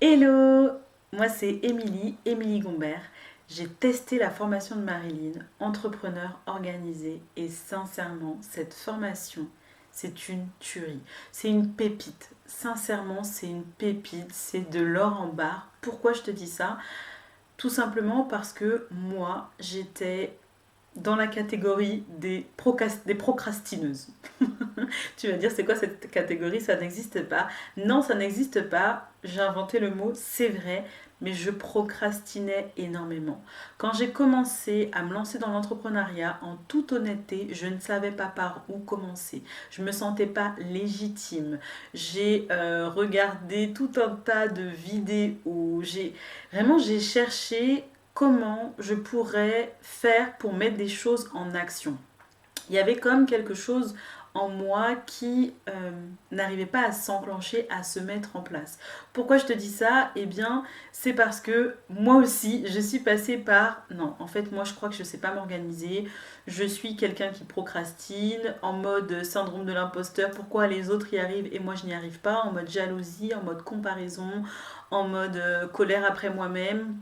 Hello, moi c'est Émilie Gombert. J'ai testé la formation de Marilyn, entrepreneur organisé, et sincèrement, cette formation, c'est une tuerie. C'est une pépite. Sincèrement, c'est une pépite. C'est de l'or en barre. Pourquoi je te dis ça? Tout simplement parce que moi, j'étais dans la catégorie des procrastineuses. Tu vas dire, c'est quoi cette catégorie? Ça n'existe pas. Non, ça n'existe pas. J'ai inventé le mot, c'est vrai, mais je procrastinais énormément. Quand j'ai commencé à me lancer dans l'entrepreneuriat, en toute honnêteté, je ne savais pas par où commencer. Je me sentais pas légitime. J'ai regardé tout un tas de vidéos. J'ai cherché comment je pourrais faire pour mettre des choses en action. Il y avait comme quelque chose en moi qui n'arrivait pas à s'enclencher, à se mettre en place. Pourquoi je te dis ça? Eh bien, c'est parce que moi aussi, je suis passée par... Non, en fait, moi, je crois que je ne sais pas m'organiser. Je suis quelqu'un qui procrastine, en mode syndrome de l'imposteur. Pourquoi les autres y arrivent et moi, je n'y arrive pas? En mode jalousie, en mode comparaison, en mode colère après moi-même.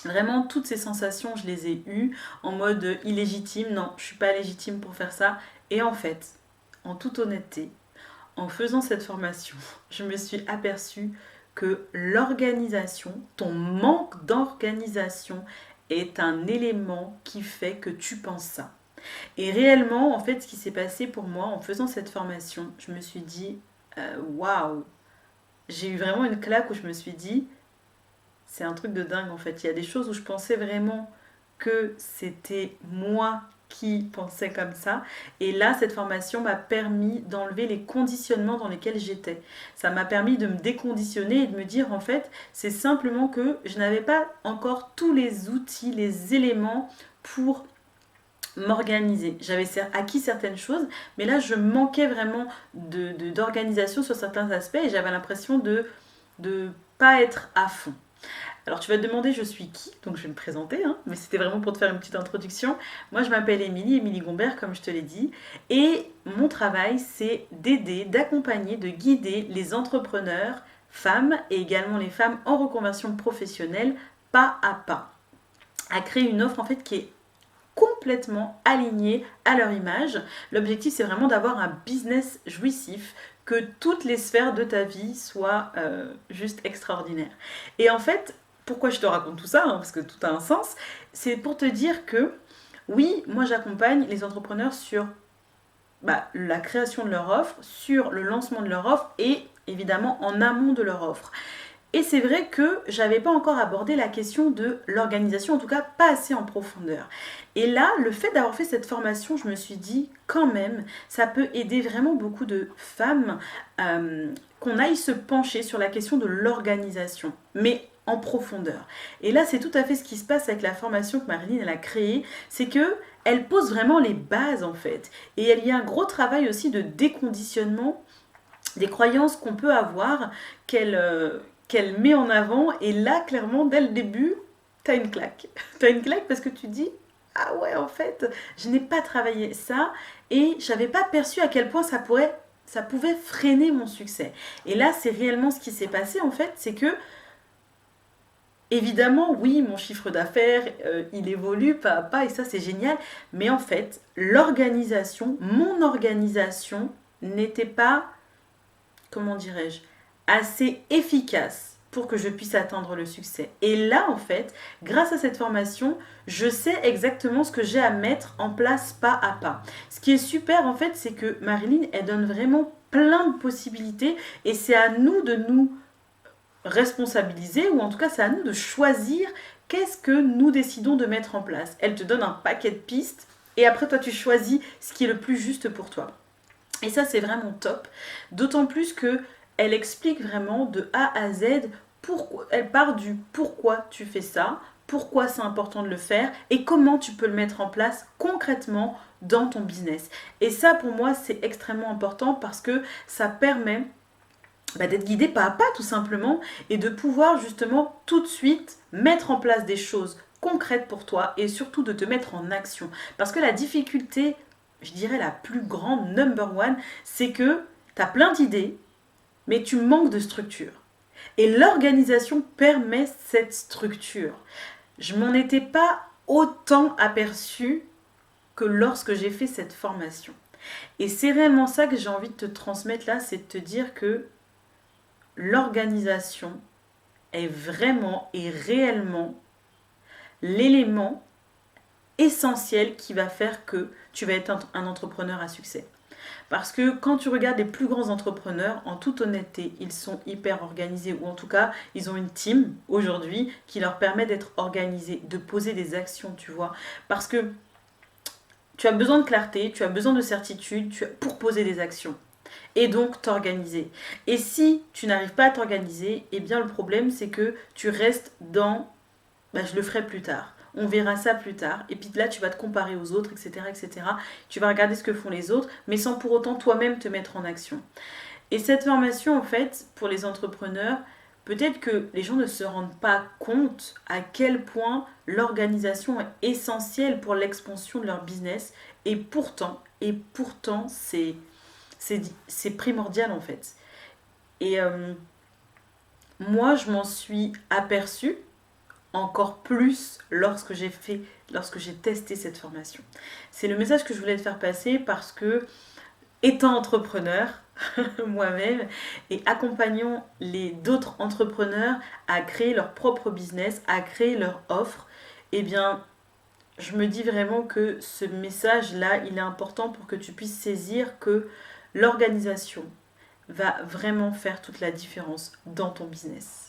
Vraiment, toutes ces sensations, je les ai eues en mode illégitime. Non, je suis pas légitime pour faire ça. Et en fait, en toute honnêteté, en faisant cette formation, je me suis aperçue que l'organisation, ton manque d'organisation, est un élément qui fait que tu penses ça. Et réellement, en fait, ce qui s'est passé pour moi en faisant cette formation, je me suis dit, waouh, j'ai eu vraiment une claque où je me suis dit, c'est un truc de dingue en fait. Il y a des choses où je pensais vraiment que c'était moi qui pensais comme ça. Et là, cette formation m'a permis d'enlever les conditionnements dans lesquels j'étais. Ça m'a permis de me déconditionner et de me dire en fait, c'est simplement que je n'avais pas encore tous les outils, les éléments pour m'organiser. J'avais acquis certaines choses, mais là, je manquais vraiment d'organisation sur certains aspects et j'avais l'impression de pas être à fond. Alors tu vas te demander je suis qui, donc je vais me présenter, hein, mais c'était vraiment pour te faire une petite introduction. Moi je m'appelle Émilie Gombert comme je te l'ai dit, et mon travail c'est d'aider, d'accompagner, de guider les entrepreneurs, femmes et également les femmes en reconversion professionnelle pas à pas, à créer une offre en fait qui est complètement alignée à leur image. L'objectif c'est vraiment d'avoir un business jouissif, que toutes les sphères de ta vie soient juste extraordinaires. Et en fait, pourquoi je te raconte tout ça, hein, parce que tout a un sens, c'est pour te dire que oui, moi j'accompagne les entrepreneurs sur la création de leur offre, sur le lancement de leur offre et évidemment en amont de leur offre. Et c'est vrai que j'avais pas encore abordé la question de l'organisation, en tout cas pas assez en profondeur. Et là, le fait d'avoir fait cette formation, je me suis dit quand même, ça peut aider vraiment beaucoup de femmes qu'on aille se pencher sur la question de l'organisation, mais en profondeur. Et là, c'est tout à fait ce qui se passe avec la formation que Marilyn elle a créée, c'est que elle pose vraiment les bases en fait. Et il y a un gros travail aussi de déconditionnement des croyances qu'on peut avoir, qu'elle met en avant. Et là, clairement, dès le début, t'as une claque. T'as une claque parce que tu dis, ah ouais, en fait, je n'ai pas travaillé ça et j'avais pas perçu à quel point ça pouvait freiner mon succès. Et là, c'est réellement ce qui s'est passé, en fait, c'est que évidemment, oui, mon chiffre d'affaires, il évolue pas à pas et ça, c'est génial. Mais en fait, mon organisation n'était pas, comment dirais-je, assez efficace pour que je puisse atteindre le succès. Et là, en fait, grâce à cette formation, je sais exactement ce que j'ai à mettre en place pas à pas. Ce qui est super, en fait, c'est que Marilyn, elle donne vraiment plein de possibilités et c'est à nous de nous responsabiliser, ou en tout cas, c'est à nous de choisir qu'est-ce que nous décidons de mettre en place. Elle te donne un paquet de pistes et après, toi, tu choisis ce qui est le plus juste pour toi. Et ça, c'est vraiment top. D'autant plus que elle explique vraiment de A à Z pourquoi. Elle part du pourquoi tu fais ça, pourquoi c'est important de le faire et comment tu peux le mettre en place concrètement dans ton business. Et ça, pour moi, c'est extrêmement important parce que ça permet d'être guidé pas à pas tout simplement et de pouvoir justement tout de suite mettre en place des choses concrètes pour toi et surtout de te mettre en action. Parce que la difficulté, je dirais la plus grande, number one, c'est que tu as plein d'idées, mais tu manques de structure. Et l'organisation permet cette structure. Je m'en étais pas autant aperçue que lorsque j'ai fait cette formation. Et c'est réellement ça que j'ai envie de te transmettre là, c'est de te dire que l'organisation est vraiment et réellement l'élément essentiel qui va faire que tu vas être un entrepreneur à succès. Parce que quand tu regardes les plus grands entrepreneurs, en toute honnêteté, ils sont hyper organisés, ou en tout cas, ils ont une team aujourd'hui qui leur permet d'être organisés, de poser des actions, tu vois. Parce que tu as besoin de clarté, tu as besoin de certitude pour poser des actions. Et donc t'organiser. Et si tu n'arrives pas à t'organiser, eh bien le problème c'est que tu restes dans je le ferai plus tard. On verra ça plus tard. Et puis là, tu vas te comparer aux autres, etc., etc. Tu vas regarder ce que font les autres, mais sans pour autant toi-même te mettre en action. Et cette formation, en fait, pour les entrepreneurs, peut-être que les gens ne se rendent pas compte à quel point l'organisation est essentielle pour l'expansion de leur business. Et pourtant, c'est primordial, en fait. Et moi, je m'en suis aperçue encore plus lorsque j'ai testé cette formation. C'est le message que je voulais te faire passer parce que, étant entrepreneur, moi-même, et accompagnant d'autres entrepreneurs à créer leur propre business, à créer leur offre, eh bien, je me dis vraiment que ce message-là, il est important pour que tu puisses saisir que l'organisation va vraiment faire toute la différence dans ton business.